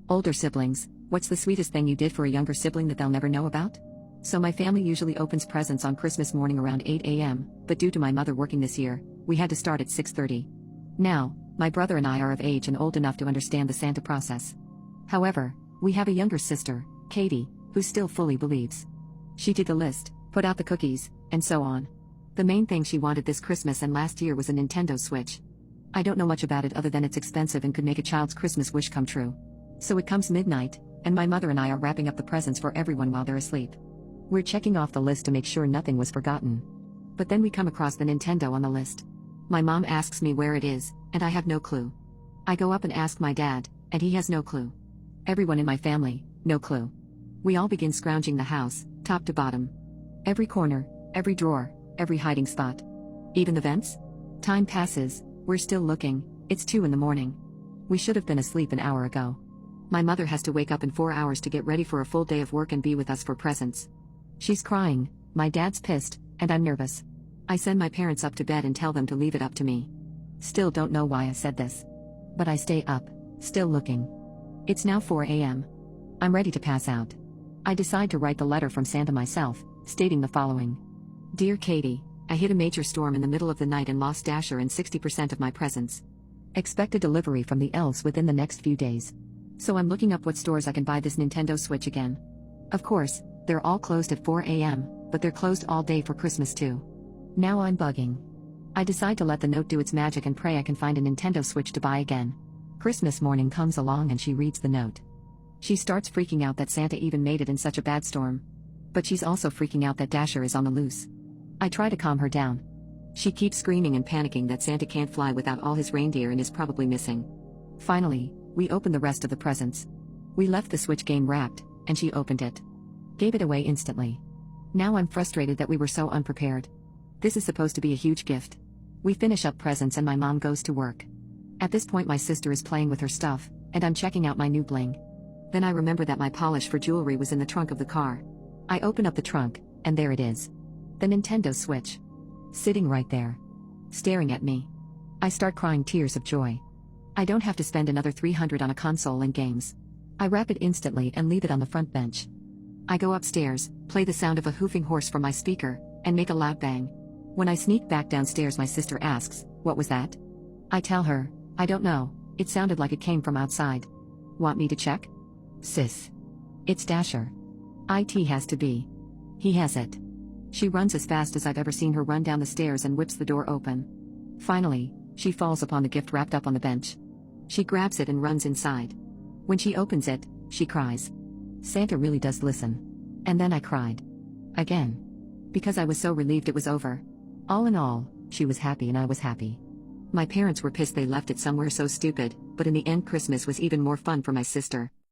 Older siblings, what's the sweetest thing you did for a younger sibling that they'll never know about? So my family usually opens presents on Christmas morning around 8 a.m., but due to my mother working this year, we had to start at 6:30. Now, my brother and I are of age and old enough to understand the Santa process. However, we have a younger sister, Katie, who still fully believes. She did the list, put out the cookies, and so on. The main thing she wanted this Christmas and last year was a Nintendo Switch. I don't know much about it other than it's expensive and could make a child's Christmas wish come true. So it comes midnight, and my mother and I are wrapping up the presents for everyone while they're asleep. We're checking off the list to make sure nothing was forgotten. But then we come across the Nintendo on the list. My mom asks me where it is, and I have no clue. I go up and ask my dad, and he has no clue. Everyone in my family, no clue. We all begin scrounging the house, top to bottom. Every corner, every drawer, every hiding spot. Even the vents? Time passes, we're still looking, it's 2 in the morning. We should have been asleep an hour ago. My mother has to wake up in 4 hours to get ready for a full day of work and be with us for presents. She's crying, my dad's pissed, and I'm nervous. I send my parents up to bed and tell them to leave it up to me. Still don't know why I said this. But I stay up, still looking. It's now 4 a.m. I'm ready to pass out. I decide to write the letter from Santa myself, stating the following. Dear Katie, I hit a major storm in the middle of the night and lost Dasher and 60% of my presents. Expect a delivery from the elves within the next few days. So I'm looking up what stores I can buy this Nintendo Switch again. Of course, they're all closed at 4 a.m., but they're closed all day for Christmas too. Now I'm bugging. I decide to let the note do its magic and pray I can find a Nintendo Switch to buy again. Christmas morning comes along and she reads the note. She starts freaking out that Santa even made it in such a bad storm. But she's also freaking out that Dasher is on the loose. I try to calm her down. She keeps screaming and panicking that Santa can't fly without all his reindeer and is probably missing. Finally, we open the rest of the presents. We left the Switch game wrapped, and she opened it. Gave it away instantly. Now I'm frustrated that we were so unprepared. This is supposed to be a huge gift. We finish up presents and my mom goes to work. At this point my sister is playing with her stuff, and I'm checking out my new bling. Then I remember that my polish for jewelry was in the trunk of the car. I open up the trunk, and there it is. The Nintendo Switch. Sitting right there. Staring at me. I start crying tears of joy. I don't have to spend another $300 on a console and games. I wrap it instantly and leave it on the front bench. I go upstairs, play the sound of a hoofing horse from my speaker, and make a loud bang. When I sneak back downstairs my sister asks, what was that? I tell her, I don't know, it sounded like it came from outside. Want me to check? Sis. It's Dasher. It has to be. He has it. She runs as fast as I've ever seen her run down the stairs and whips the door open. Finally, she falls upon the gift wrapped up on the bench. She grabs it and runs inside. When she opens it, she cries. Santa really does listen. And then I cried. Again. Because I was so relieved it was over. All in all, she was happy and I was happy. My parents were pissed they left it somewhere so stupid, but in the end Christmas was even more fun for my sister.